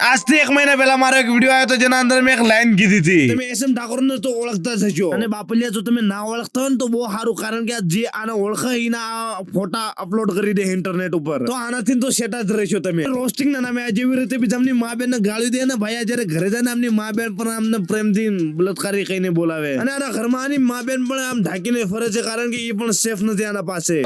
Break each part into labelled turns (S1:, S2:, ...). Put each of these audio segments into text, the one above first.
S1: આજથી 1 મહિના પહેલા મારો એક વિડિયો આવ્યો હતો જેના અંદર મેં એક લાઈન કીધી હતી, તમે એસએમ ઠાકોરને તો ઓળખતા જ હશો અને બાપલિયા જો તમે ના ઓળખતા હોય ને તો બહુ સારું, કારણ કે જે આને ઓળખે એના ફોટા અપલોડ કરી દે ઇન્ટરનેટ ઉપર, તો આનાથી તો સેટ જ રહેશો તમે. રોસ્ટિંગ ના નામે જેવી રીતે બીજા આમની મા બેન ને ગાળી દે ને ભાઈ, જ્યારે ઘરે જાય ને આમની મા બેન પણ આમને પ્રેમથી બળાત્કારી કહીને બોલાવે અને આના ઘરમાં આની મા બેન પણ આમ ઢાંકીને ફરે છે, કારણ કે એ પણ સેફ નથી આના પાસે.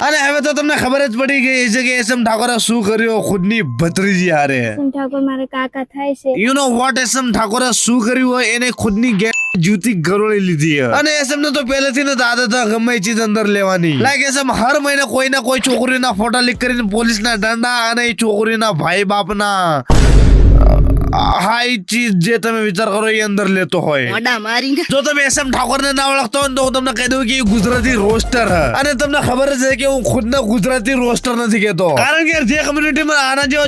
S1: અને હવે તો તમને ખબર જ પડી ગઈ છે કે એસએમ ઠાકોરે શું કર્યું ખુદની ભત્રીજી હારે.
S2: એસએમ ઠાકોર મારે કાકા થાય છે.
S1: યુ નો વોટ, એસએમ ઠાકોરે શું કર્યું હોય એને ખુદની જૂતી ગરોળી લીધી અને એસએમ ને તો પહેલેથી જ આદત હતી ગમે ચીજ અંદર લેવાની. લાઈક એસએમ હર મહિને કોઈ ના કોઈ છોકરીના ફોટા લીક કરીને પોલીસના દંડા અને એ છોકરીના ભાઈ બાપના હાઈ ચીજ જે તમે વિચાર કરો એ અંદર લેતો હોય. જો તમે એસએમ ઠાકોર ને ના ઓળખતો હોય તો હું તમને કહી દઉં કે ગુજરાતી રોસ્ટર હે, અને તમને ખબર છે કે હું ખુદ ને ગુજરાતી રોસ્ટર નથી કહેતો, કારણ કે જે કમ્યુનિટીમાં આના જેવો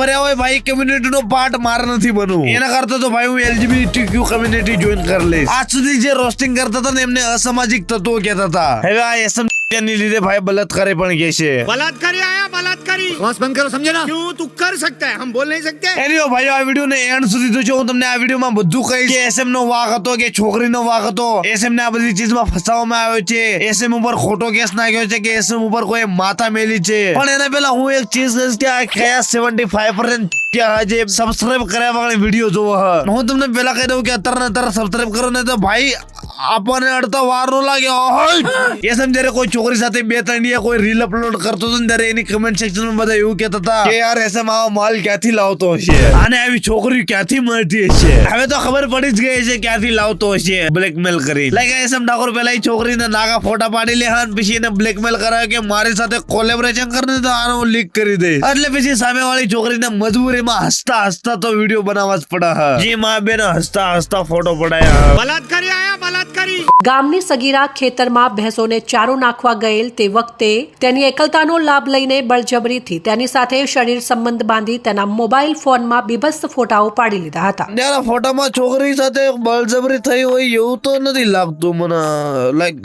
S1: ભર્યા હોય ભાઈ, કમ્યુનિટી નો પાર્ટ મારે નથી બનવું. એના કરતા તો ભાઈ હું એલજીબીટીક્યુ કમ્યુનિટી જોઈન કરી લઈશ. આજ સુધી જે રોસ્ટિંગ કરતા હતા ને એમને અસામાજિક તત્વો કહેતા હતા, હવે આ એસએમ ની લીધે ભાઈ બલાત્કારી પણ કહે છે.
S3: बलात्कारी आया बलात्कारी बस बंद करो समझे ना क्यों तू कर सकता है हम बोल नहीं सकते.
S1: એનીઓ ભાઈ આ વિડિયો ને એન્ડ સુધી જોજો, હું તમને આ વિડિયો માં બધું કહીશ કે એસએમ નો વાક હતો કે છોકરીનો વાક હતો, એસએમ ને આ બધી ચીજમાં ફસાવવામાં આવ્યો છે, એસએમ ઉપર ખોટો કેસ નાખ્યો છે કે એસએમ ઉપર કોઈ માથા મેલી છે. પણ એના પહેલા હું એક ચીજ કહીશ કે આ કયા 75% જે સબસ્ક્રાઇબ કર્યા વાળી વિડિયો જોવો હ, હું તમને પહેલા કહી દઉં કે અત્યારે સબસ્ક્રાઇબ કરો ને તો ભાઈ આપણને અડધો વાર નો લાગે. એસએમ જ્યારે કોઈ છોકરી સાથે 2-3 કોઈ રીલ અપલોડ કરતો હતો ને ત્યારે એની કમેન્ટ સેક્શનમાં બધા એવું કહેતા હતા કે યાર એસએમ આવો માલ ક્યાંથી લાવતો હશે, આને આવી છોકરી ક્યાંથી મળતી હશે. હવે તો ખબર પડી જ ગઈ છે ક્યાંથી લાવતો હશે, બ્લેકમેલ કરી. લાઈક એસએમ ઠાકોર પહેલા એ છોકરીને નાગા ફોટા પાડી લે અને પછી એને બ્લેકમેલ કરાવે કે મારી સાથે કોલેબોરેશન કરીને તો આનો લીક કરી દે, એટલે પછી સામે વાળી છોકરીને મજબૂરીમાં હસતા હસતા તો વિડીયો બનાવવા જ પડે. જી માં બેન હસતા હસતા ફોટો પડાયા.
S3: बलात्कारी आया बलात्कारी.
S4: ગામની સગીરા ખેતરમાં ભેંસોને ચારો નાખવા ગયેલ તે વખતે તેની એકલતાનો લાભ લઈને બળજબરીથી તેની સાથે શરીર સંબંધ બાંધી તેના મોબાઈલ ફોનમાં બીભત્સ ફોટાઓ પાડી લીધા હતા.
S1: ત્યારે ફોટામાં છોકરી સાથે બળજબરી થઈ હોય એવું તો નથી લાગતું મને. લાઈક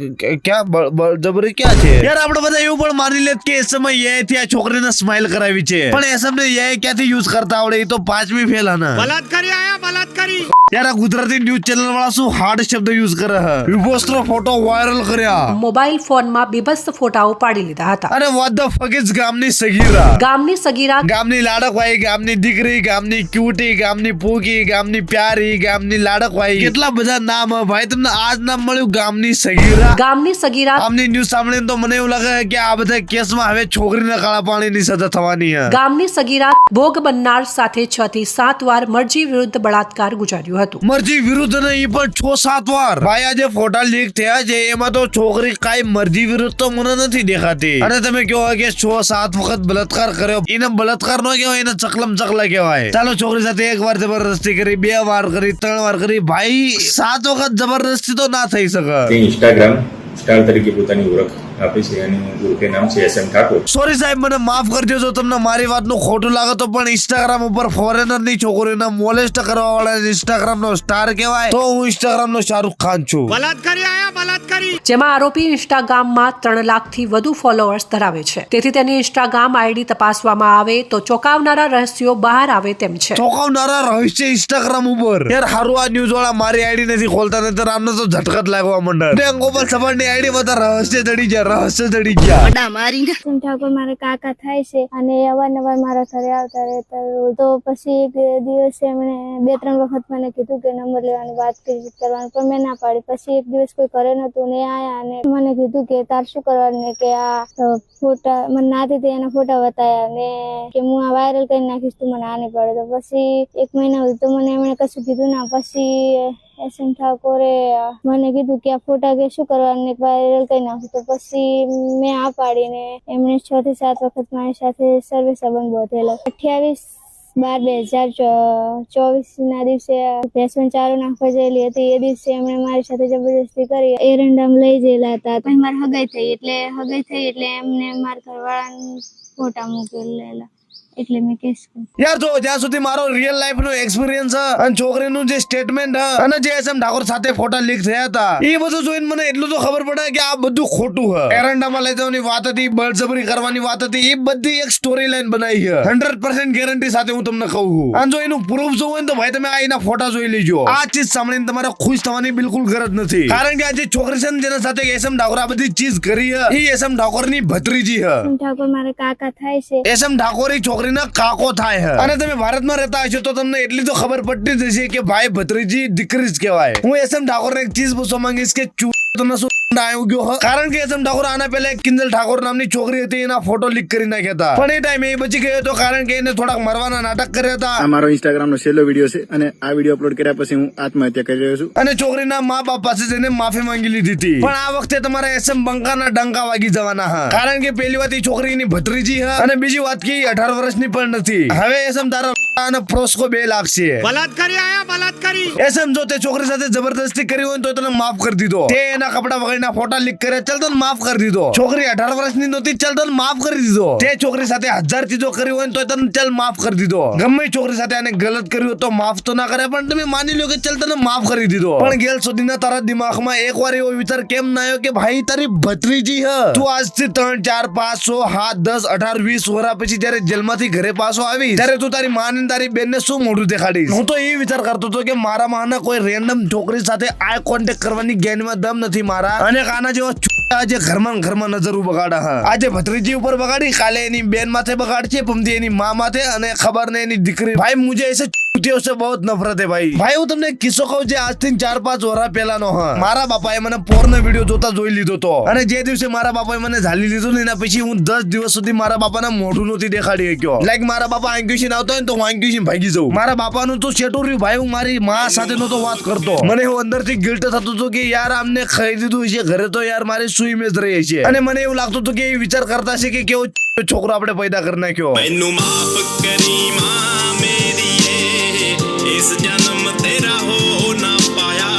S1: ક્યાં બળજબરી ક્યાં છે યાર? આપણે બધા એવું પણ માની લે કે એ સમય એઆઈ આ છોકરીને સ્માઈલ કરાવી છે, પણ એ સમય એઆઈ ક્યાંથી યુઝ કરતા આવડે? એ તો 5મી ફેલ હે.
S3: बलात्कारी आया बलात्कारी.
S1: यार ગુજરાતી ન્યૂઝ ચેનલ વાળા શું હાર્ડ શબ્દ યુઝ કરે છે, વિભોસ્ત્ર ફોટો વાયરલ કર્યા,
S4: મોબાઈલ ફોનમાં બીભત્સ ફોટાઓ પાડી લીધા હતા.
S1: અને વોટ ધ ફક ઇઝ ગામની સગીરા,
S4: ગામની સગીરા,
S1: ગામની લાડકવાઈ, ગામની દીકરી, ગામની ક્યુટી, ગામની પૂકી, ગામની પ્યારી, ગામની લાડકવાઈ, કેટલા બધા નામ હે ભાઈ. તમને આજ નામ મળ્યું ગામની સગીરા.
S4: ગામની સગીરા,
S1: આમની ન્યૂઝ સાંભળીને તો મને એવું લાગે કે આ બધા કેસમાં હવે છોકરીને કાળા પાણીની સજા થવાની છે.
S4: ગામની સગીરા ભોગ બનનાર સાથે 6 થી 7 વાર મરજી વિરુદ્ધ બળાત્કાર ગુજાર્યું હતું.
S1: મરજી વિરુદ્ધ નહીં પણ 6-7 વાર. ભાઈ આ જે ફોટા લીક થયા છે એમાં તો છોકરી કાઈ મરજી વિરુદ્ધ તો મને નથી દેખાતી, અને તમે કહો કે 6-7 વખત બળાત્કાર કર્યો, એને બળાત્કાર નો કહેવાય, એને ચકલમ ચકલા કહેવાય. ચાલો છોકરી સાથે 1 વાર જબરદસ્તી કરી, 2 વાર કરી, 3 વાર કરી, ભાઈ 7 વખત જબરદસ્તી તો ના થઈ શકે.
S5: ઇન્સ્ટાગ્રામ સ્ટાર તરીકે પોતાની ઓળખ આપી છે અને ગ્રુપે નામ છે એસએમ ઠાકોર.
S1: સોરી સાહેબ, મને માફ કરજો જો તમને મારી વાતનું ખોટું લાગે તો, પણ ઇન્સ્ટાગ્રામ ઉપર ફોરેનર ની છોકરીઓને મોલેસ્ટ કરવા વાળા ઇન્સ્ટાગ્રામ નો સ્ટાર કહેવાય, તો હું ઇન્સ્ટાગ્રામ નો શાહરુખ ખાન છું.
S3: बलात्कारी आया बलात्कारी.
S4: જેમાં આરોપી ઇન્સ્ટાગ્રામમાં 3 લાખથી વધુ ફોલોઅર્સ ધરાવે છે, તેથી તેની ઇન્સ્ટાગ્રામ આઈડી તપાસવામાં આવે તો ચોંકાવનારા રહસ્યો બહાર આવે તેમ છે.
S1: ચોંકાવનારા રહસ્ય ઇન્સ્ટાગ્રામ ઉપર. યાર હારું આ ન્યૂઝ વાળા મારી આઈડી નથી ખોલતા, નહીતર આમને તો ઝટકત લાગવા માંડે. ગોપાલ સવારની આઈડી માં રહસ્ય ચડી ગયા, રહસ્ય ચડી ગયા.
S2: એસએમ ઠાકોર મારે કાકા થાય છે અને અવારનવાર મારા ઘરે આવતા રહેતા, તો પછી એક દિવસે એમણે 2-3 વખત મને કીધું કે નંબર લેવાની વાત કરવાની, પણ મેં ના પાડી. પછી એક દિવસ કોઈ ઘરે નતું ને આયા અને મને કીધું કે તાર શું કરવાનું, કે આ ફોટા મને નાતી હતી એના ફોટા બતાવ્યા ને કે હું આ વાયરલ કરી નાખીશ, તું મને આ નહીં પડે. તો પછી 1 મહિના સુધી તો મને એમણે કશું કીધું ના. પછી એસએમ ઠાકોરે મને કીધું કે આ ફોટા કે શું કરવાનું, વાયરલ કરી નાખું. તો પછી મેં આ પાડીને એમણે 6 થી 7 વખત મારી સાથે સર્વે સંબંધ બાંધેલો. 28/12/2024 ના દિવસે ભેંસોને ચારો નાખવા ગયેલી હતી, એ દિવસે એમણે મારી સાથે જબરદસ્તી કરી, એરંડામ લઈ ગયેલા હતા. પછી મારી હગાઈ થઈ એટલે એમને મારા ઘરવાળાને ફોટા મૂકેલા એટલે મેં કેસ કર્યો.
S1: યાર જો જ્યાં સુધી મારો રિયલ લાઈફ નો એક્સપિરિયન્સ અને છોકરીનું જે સ્ટેટમેન્ટ અને જે એસએમ ઠાકોર સાથે ફોટા લીક થયા હતા એ બધું જોઈને મને એટલું તો ખબર પડે કે આ બધું ખોટું છે. એરંડામાં લઈ જવાની વાત હતી, બળજબરી કરવાની વાત હતી, એ બધી એક સ્ટોરી લાઈન બનાવી છે. 100% ગેરંટી સાથે હું તમને કહું છું. અને જો એનું પ્રૂફ જોવું હોય તો ભાઈ તમે આ એના ફોટા જોઈ લેજો. આ ચીજ સાંભળીને તમારે ખુશ થવાની બિલકુલ ગરજ નથી, કારણ કે આ જે છોકરી છે ને જેના સાથે એસએમ ઠાકોર આ બધી ચીજ કરી છે એ એસએમ ઠાકોર ની ભત્રીજી છે.
S2: એમ ઠાકોર મારા કાકા થાય છે.
S1: એસએમ ઠાકોર એ છોકરીના કાકો થાય છે. અને તમે ભારતમાં રહેતા હશો તો તમને એટલી તો ખબર પડતી જ હશે કે ભાઈ ભત્રીજી દીકરી જ કહેવાય. હું એસએમ ઠાકોરને એક ચીજ પૂછવા માંગીશ કે તમને શું આવ્યું ગયો હ? કારણ કે એસએમ ઠાકોર આના પહેલા એક કિંજલ ઠાકોર નામની છોકરી હતી, એના ફોટો લીક કરી નાખ્યા હતા, પણ એ ટાઈમે એ બચી ગયો હતો કારણ કે એને થોડાક મરવાના નાટક કર્યા હતા.
S6: આ મારો ઇન્સ્ટાગ્રામ નો છેલ્લો વિડીયો છે અને આ વિડીયો અપલોડ કર્યા પછી હું આત્મહત્યા કરી રહ્યો છું.
S1: અને છોકરીના મા બાપ પાસે જઈને માફી માંગી લીધી હતી. પણ આ વખતે તમારા એસએમ બંકાના ડંકા વાગી જવાના હા, કારણ કે પહેલી વાત એ છોકરીની ભત્રીજી હા અને બીજી વાત કે 18 વર્ષની પણ નથી. હવે એસએમ તારા અને પ્રોસ્કો 2 લાગશે.
S3: बलात्कारी आया बलात्कारी.
S1: એસએમ જો તે છોકરી સાથે જબરદસ્તી કરી હોય તો તને માફ કરી દીધો. તે એના કપડા વગરના ફોટા લીક કર્યા, ચાલ તને માફ કરી દીધો. છોકરી 18 વર્ષની નહોતી, ચાલ તને માફ કરી દીધો. તે છોકરી સાથે 1000 ચીજો કરી હોય તો તને ચાલ માફ કરી દીધો. ગમે છોકરી સાથે આને ગલત કર્યું તો માફ તો ના કરે, પણ તમે માની લો કે ચાલ તને માફ કરી દીધો. પણ ગેલ સુધીના તારા દિમાગમાં એકવાર એવો વિચાર કેમ ના આવ્યો કે ભાઈ તારી ભત્રીજી હ, તું આજથી 3, 4, 5, 6, 7, 10, 18, 20 વર્ષ પછી જયારે જેલમાંથી ઘરે પાછો આવીશ ત્યારે તું તારી માને તારી બેનને શું મોઢું દેખાડીશ? હું તો એ વિચાર કરતો હતો કે મારા માના કોઈ રેન્ડમ છોકરી સાથે આઈ કોન્ટેક્ટ કરવાની જ્ઞાનમાં દમ નથી મારા, અને આના જેવા આજે ઘરમાં નજર બગાડા હા. આજે ભત્રીજી ઉપર બગાડી, કાલે એની બેન માથે બગાડશે, પમદી એની માં માથે, અને ખબર ને એની દીકરી. ભાઈ મુझे ऐसे चूतियों से बहुत नफरत है भाई. ભાઈ હું તમને કિસ્સો કહું જે આજથી 4-5 વર્ષ પહેલાનો હા. મારા બાપાએ મને પોર્નો વિડીયો જોતા જોઈ લીધો તો, અને જે દિવસે મારા બાપાએ મને ઝાલી લીધો ને એના પછી હું 10 દિવસ સુધી મારા બાપાના મોઢું નહોતી દેખાડી શક્યો. લાઈક મારા બાપા આંગ્યુશીન આવતો હોય ને તો હું આંગ્યુશીન ભાગી જાઉં. મારા બાપાનું તો શેટું રહ્યું ભાઈ, હું મારી માં સાથે નતો વાત કરતો. મને હું અંદરથી ગિલ્ટ થતું હતું કે યાર આમને ખાઈ દીધું છે ઘરે, તો યાર મારી શું ઇમેજ રહી છે. અને મને એવું લાગતું હતું કે એ વિચાર કરતા છે કે કેવો છોકરો આપણે પેદા કરી નાખ્યો.
S7: मैनू माफ करी मां मेरी इस जन्म तेरा हो ना पाया.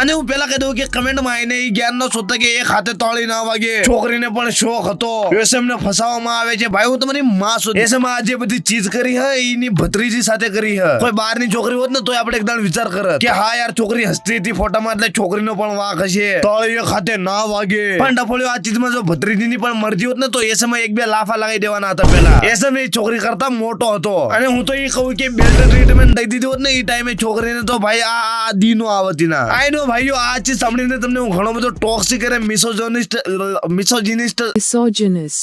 S1: અને હું પેલા કહી દઉં કે કમેન્ટમાં આવીને એ જ્ઞાન ન શોધતા કે એક હાથે તાળી ના વાગે. છોકરીને પણ શોખ હતો, એસએમને ફસાવવામાં આવે છે. ભાઈ હું તમારી માં છું. એસએમ આ જે બધી ચીજ કરી હે એની ભત્રીજી સાથે કરી હે. કોઈ બહારની છોકરી હોત ને તોય આપણે એકદમ વિચાર કરત કે હા યાર છોકરી હસતી હતી ફોટામાં એટલે છોકરીનો પણ વાંક હશે, તાળી એક હાથે ના વાગે. પણ ડફોળિયો આ ચીજમાં જો ભત્રીજીની પણ મરજી હોત ને તો એસએમ 1-2 લાફા લગાવી દેવાના હતા પહેલા. એસએમ એ છોકરી કરતા મોટો હતો, અને હું તો એ કહું કે બેલ્ટ ટ્રીટમેન્ટ દઈ દીધી હોત ને એ ટાઈમે છોકરીને તો ભાઈ આ દીનો આવતી ના. આઈ નો ભાઈઓ આ ચીજ સાંભળીને તમને હું ઘણો બધો ટોક્સિક અને મિસોજિનિસ્ટ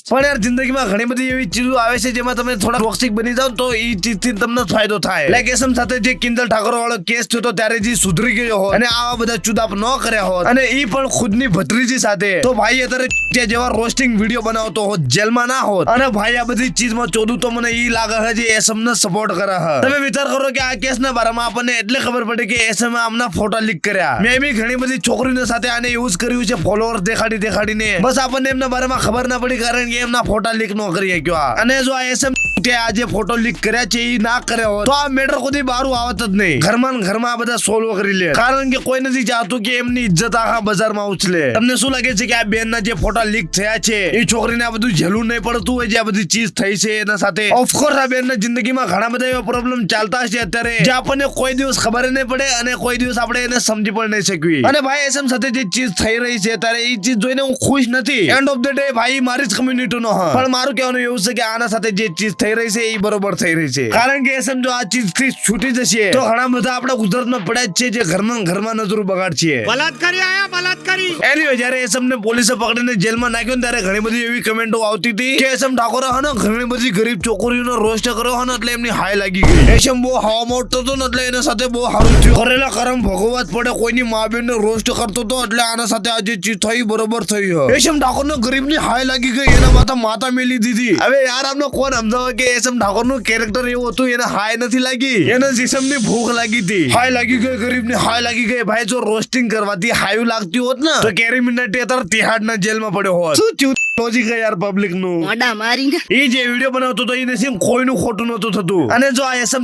S1: પણ યાર જિંદગીમાં ઘણી બધી એવી ચીજો આવે છે જેમાં તમે થોડા ટોક્સિક બની જાવ તો એ ચીજથી તમને ફાયદો થાય. લાઈક એસએમ સાથે જે કિંજલ ઠાકોર વાળો કેસ થયો તો ત્યારે જે સુધરી ગયો હોત અને આવા બધા ચુદાપ ન કર્યા હોત અને એ પણ ખુદની ભત્રીજી સાથે, તો ભાઈ અત્યારે જેવા રોસ્ટિંગ વિડીયો બનાવતો હોત, જેલમાં ના હોત. અને ભાઈ આ બધી ચીજમાં ચોદું તો મને એ લાગે છે જે એસએમ ને સપોર્ટ કરે છે. તમે વિચાર કરો કે આ કેસના બારામાં આપણને એટલે ખબર પડી કે એસએમ આમના ફોટા લીક કર્યા. મેં બી ઘણી બધી છોકરીઓ સાથે આને યુઝ કર્યું છે ફોલોઅર્સ દેખાડીને, બસ આપણને એમના બારેમાં ખબર ના પડી કારણ કે એમના ફોટા લીક ન કરી શક્યો. અને જો આ એસએમ આજે ફોટો લીક કર્યા છે એ ના કર્યા હોત તો આ મેટર કોઈ બહાર આવત જ નહીં. ઘરમાં આ બધા સોલ્વ કરી લે, કારણ કે કોઈ નથી ચાહતું કે એમની ઇજ્જત આખા બજારમાં ઉછલે. તમને શું લાગે છે કે આ બેનના જે ફોટા લીક થયા છે એ છોકરીને આ બધું ઝેલું નહીં પડતું હોય જે આ બધી ચીજ થઈ છે એના સાથે? ઓફકોર્સ આ બેનના જિંદગીમાં ઘણા બધા એવા પ્રોબ્લેમ ચાલતા હશે અત્યારે જે આપણને કોઈ દિવસ ખબર નહીં પડે અને કોઈ દિવસ આપણે એને સમજી પણ નહીં શકવી. અને ભાઈ એસએમ સાથે જે ચીજ થઈ રહી છે ત્યારે એ ચીજ જોઈને હું ખુશ નથી. એન્ડ ઓફ ધ ડે ભાઈ મારી જ કમ્યુનિટી નો હા, પણ મારું કહેવાનું એવું છે કે આના સાથે જે ચીજ થઈ રહી છે એ બરોબર થઈ રહી છે. કારણ કે એસએમ જો આ ચીજ થી છૂટી જશે તો ઘણા બધા આપણા ગુજરાતમાં પડ્યા જ છે જે ઘરમાં નજરો બગાડશે.
S3: बलात्कारी आया बलात्कारी.
S1: એનીવે જયારે એસએમ ને પોલીસે પકડીને જેલમાં નાખ્યો ત્યારે ઘણી બધી એવી કમેન્ટો આવતી હતી કે એસએમ ઠાકોરે હને ઘણી બધી ગરીબ છોકરીઓનો રોસ્ટ કર્યો હને એટલે એમની હાય લાગી ગઈ. એસએમ બહુ હવા મોટતો હતો ને એટલે એના સાથે બહુ સારું થયું. કરેલા કરમ ભોગવવા જ પડે. કોઈની મા બેન ને રોસ્ટ કરતો હતો એટલે આના સાથે આ જે ચીજ થઈ બરોબર થઈ. એસએમ ઠાકોરને ગરીબની હાય લાગી ગઈ, એના માથા મેલી દીધી. હવે યાર આમને કોણ સમજાવે કે એસએમ ઠાકોરનું કેરેક્ટર એવું હતું, એને હાય નથી લાગી, એને જીસમની ભૂખ લાગી હતી. હાય લાગી ગઈ, ગરીબની હાય લાગી ગઈ. ભાઈ જો રોસ્ટિંગ કરવાથી હાય લાગતી હોત ને તો કેરી મિનાટી અત્યારે તિહાડના જેલમાં પડ્યો હોત. શું લોજિક યાર પબ્લિક નું.
S8: મોડા મારીને
S1: એ જે વિડીયો બનાવતો હતો એને સેમ કોઈનું ખોટું નતું થતું. અને જો આ એસએમ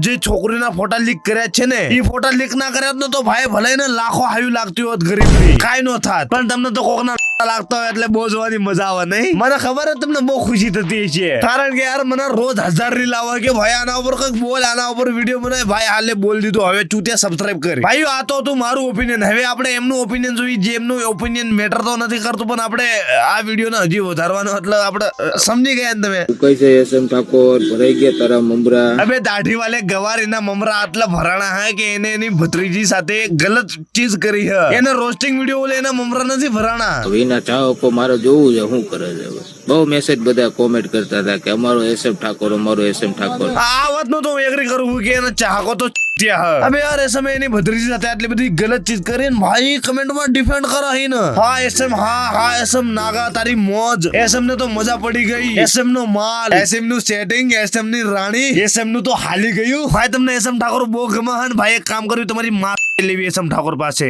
S1: જે છોકરીના ફોટા લીક કર્યા છે ને એ ફોટા લીક ના કર્યા તો ભાઈ ભલે ને લાખો હાયું લાગતી હોત ગરીબની, કાઈ નો થાત. પણ તમને તો કોકના લાગતા હોય એટલે બહુ જોવાની મજા આવે નહીં? મને ખબર છે તમને બહુ ખુશી થતી છે, કારણ કે યાર મને રોજ 1000 રીલ આવે કે ભાઈ આના ઉપર કંઈક બોલ, આના ઉપર વિડીયો બનાય. ભાઈ હાલે બોલ દીધું, હવે ચૂત્યા સબસ્ક્રાઇબ કરી. ભાઈ આ તો હતું મારું ઓપિનિયન. હવે આપણે એમનું ઓપિનિયન જોઈએ, જે એમનું ઓપિનિયન મેટર તો નથી કરતું, પણ આપણે આ વિડીયોને હજી વધારવાનો એટલે આપણે સમજી ગયા ને તમે.
S8: કઈ છે એસએમ ઠાકોર ભરાઈ ગયા તારા મમરા.
S1: હવે દાઢી વાલે ગવારીના મમરા આટલા ભરાણા હે કે એને એની ભત્રીજી સાથે ગલત ચીજ કરી હે. એને રોસ્ટિંગ વિડીયો ઓલે એના મમરા નથી ભરાણા.
S8: વિના ચાહકો મારે જોવું છે શું કરે છે. બહુ મેસેજ બધા કોમેન્ટ કરતા હતા કે અમારો એસએમ ઠાકોર, અમારો એસએમ ઠાકોર.
S1: આ વાતનો તો હું એગ્રી કરું કે એને ચાહકો તો હવે યાર એસએમ એની ભત્રીજી સાથે આટલી બધી ગલત ચીજ કરીને ભાઈ કમેન્ટમાં ડિફેન્ડ કરે હે ને. હા એસએમ, હા એસએમ નાગા તારી મોજ. એસએમ ને તો મજા પડી ગઈ. એસએમ નો માલ, એસએમ નું સેટિંગ, એસએમ ની રાણી, એસએમ નું તો હાલી ગયું. ભાઈ તમને એસએમ ઠાકોર બહુ ગમે હે ને. ભાઈ એક કામ કર્યું, તમારી માં લેવી એસએમ ઠાકોર પાસે.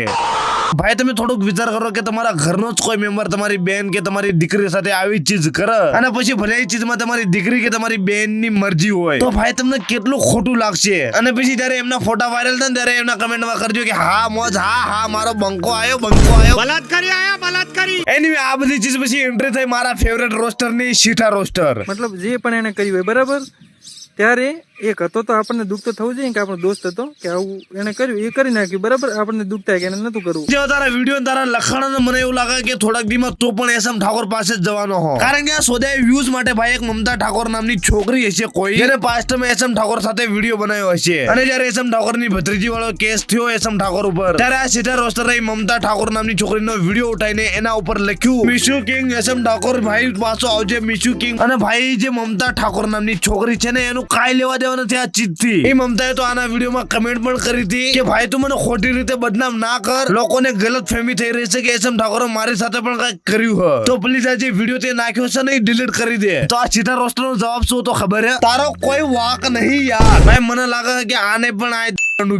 S1: ભાઈ તમે થોડુંક વિચાર કરો કે તમારા ઘરનો જ કોઈ મેમ્બર તમારી બેન કે તમારી દીકરી સાથે આવી ચીજ કરે અને પછી ભલે એ ચીજમાં તમારી દીકરી કે તમારી બેન ની મરજી હોય તો ભાઈ તમને કેટલું ખોટું લાગશે. અને પછી જયારે એમના ફોટા વાયરલ થાય ત્યારે એમના કમેન્ટમાં કરજો કે હા મોજ, હા મારો બંકો આવ્યો,
S3: बलात्कारी आया बलात्कारी.
S1: એની આ બધી ચીજ પછી એન્ટ્રી થઈ મારા ફેવરેટ રોસ્ટર ની સીઠા રોસ્ટર.
S9: મતલબ જે પણ એને કર્યું હોય બરાબર, ત્યારે એક હતો તો આપણને દુઃખ તો થવું જોઈએ કે આપણો દોસ્ત હતો કે આવું એને કર્યું, એ કરી નાખ્યું બરાબર, આપણને દુઃખ થાય કે એને નતું કરવું.
S1: જો તારા વિડીયો તારા લખાણ મને એવું લાગે કે થોડાક દીમાં તો પણ એસએમ ઠાકોર પાસે જ જવાનો હો, કારણ કે આ સોદાય વ્યૂઝ માટે ભાઈ એક મમતા ઠાકોર નામની છોકરી હશે કોઈ, જેને પાસ્ટમાં એસએમ ઠાકોર સાથે વિડીયો બનાવ્યો હશે. અને જ્યારે એસએમ ઠાકોર ની ભત્રીજી વાળો કેસ થયો એસએમ ઠાકોર ઉપર, ત્યારે આ સીધા રોસ્ટરે મમતા ઠાકોર નામની છોકરીનો વિડીયો ઉઠાઈને એના ઉપર લખ્યું મિશુ કિંગ એસએમ ઠાકોર ભાઈ પાછો આવજે મિશુ કિંગ. અને ભાઈ જે મમતા ઠાકોર નામની છોકરી છે ને એનું કાંઈ લેવા દેવા નથી આ ચીજથી. એ મમતાએ તો આના વિડીયોમાં કમેન્ટ પણ કરી હતી કે ભાઈ તું મને ખોટી રીતે બદનામ ના કર, લોકોને ગલત ફહેમી થઈ રહી છે કે એસએમ ઠાકોરે મારી સાથે પણ કંઈક કર્યું હે, તો પ્લીઝ આ જે વિડીયો તે નાખ્યો છે ને ડિલીટ કરી દે. તો આ સીધા રોસ્ટર નો જવાબ શું તો ખબર હે? તારો કોઈ વાક નહીં યાર. ભાઈ મને લાગે કે આને પણ આ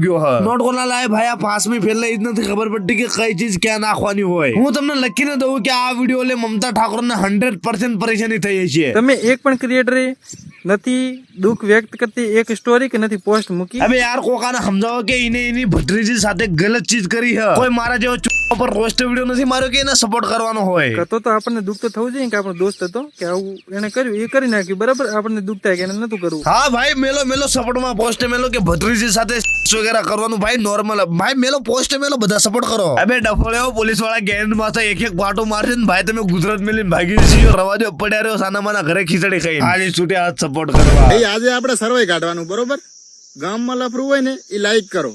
S1: ગયો હે. નોટ કોના લાય ભાઈ આ 5મી ફેલ એ જ નથી ખબર પડતી કે કઈ ચીજ ક્યાં નાખવાની હોય. હું તમને લખીને દઉં કે આ વિડીયો લે મમતા ઠાકોર ને 100% પરેશાની થઈ છે.
S9: તમે એક પણ ક્રિએટરે નથી દુઃખ વ્યક્ત કરતી એક સ્ટોરી કે નથી પોસ્ટ મૂકી.
S1: હવે યાર કોકાને સમજાવો કે એને એની ભત્રીજી સાથે ગલત ચીજ કરી હે. કોઈ મારા જેવો પર રોસ્ટ વિડીયો નથી માર્યો કે એને સપોર્ટ કરવાનો હોય.
S9: તો આપણને દુઃખ તો થવું જોઈએ કે આપણો દોસ્ત હતો કે આવું એને કર્યું, એ કરી નાખ્યું બરાબર, આપણને દુઃખ થાય કે એને નતું કરવું.
S1: હા ભાઈ મેલો સપોર્ટમાં પોસ્ટ મેલો કે ભત્રીજી સાથે વગેરે કરવાનું ભાઈ નોર્મલ. ભાઈ મેલો પોસ્ટ મેલો બધા સપોર્ટ કરો. હવે ડફળ્યો પોલીસ વાળા ગેંડ માથે એક પાટો મારશે ને ભાઈ તમે ગુજરાત મેલીને ભાગી જશો. રવાજો પડ્યા રહ્યો સાના માના ઘરે ખીચડી ખાઈ હાલી છૂટે હાથ સપોર્ટ કરવા.
S6: આજે આપણે સર્વે કાઢવાનું બરોબર. ગામમાં લફરું હોય ને એ લાઈક કરો,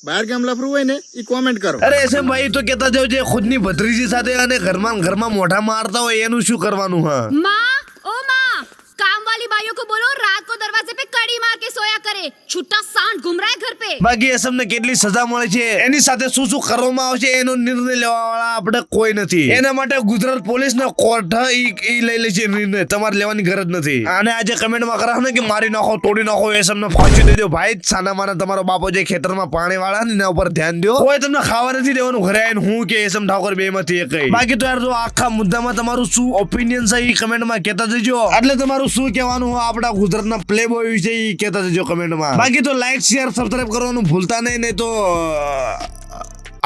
S6: બહાર ગામ લફરું હોય ને એ કોમેન્ટ કરો.
S1: અરે એસએમ ભાઈ તો કેતા જાવ જે ખુદની ભત્રીજી સાથે અને ઘરમાં મોઢા મારતા હોય એનું શું કરવાનું? હા
S10: माँ ओ माँ, काम वाली भाइयों को बोलो रात को दरवाजे पे कड़ी मार के सोया करे, छुट्टा सांड घूम रहा है घर पे.
S1: બાકી એસએમ ને કેટલી સજા મળે છે એની સાથે શું કરવામાં આવશે એનો નિર્ણય લેવા વાળા આપણે કોઈ નથી. એના માટે ગુજરાત પોલીસ ને કોર્ટ ઈ લઈ લે છે નિર્ણય, તમારે લેવાની ગરજ નથી. અને આજે કમેન્ટમાં કરાવ ને કે મારી નાખો, તોડી નાખો, એસએમ ને ફાંસી દઈ દો. ભાઈ સાના માના તમારો બાપો જે ખેતરમાં પાણી વાળા ને એના ઉપર ધ્યાન દો. કોઈ તમને ખાવા નથી દેવાનું ઘરે આવીને હું કે એસએમ ઠાકોર બે માંથી એક. બાકી તો યાર જો આખા મુદ્દામાં તમારું શું ઓપિનિયન છે એ કમેન્ટમાં કહેતા જજો. એટલે તમારું શું કહેવાનું આપણા ગુજરાતના પ્લે બોય વિશે એ કહેતા જજો કમેન્ટમાં. બાકી તો લાઈક શેર સબસ્ક્રાઇબ કરવાનું ભૂલતા નહીં તો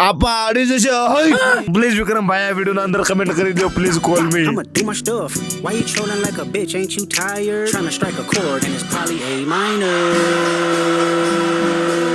S1: આપા આડી જશે. પ્લીઝ વિક્રમ ભાઈ આ વિડીયો ના અંદર કમેન્ટ કરી દો please call me.
S11: I'ma do my stuff. Why you trolling like a bitch? Ain't you tired? Trying to strike a chord and it's probably A minor.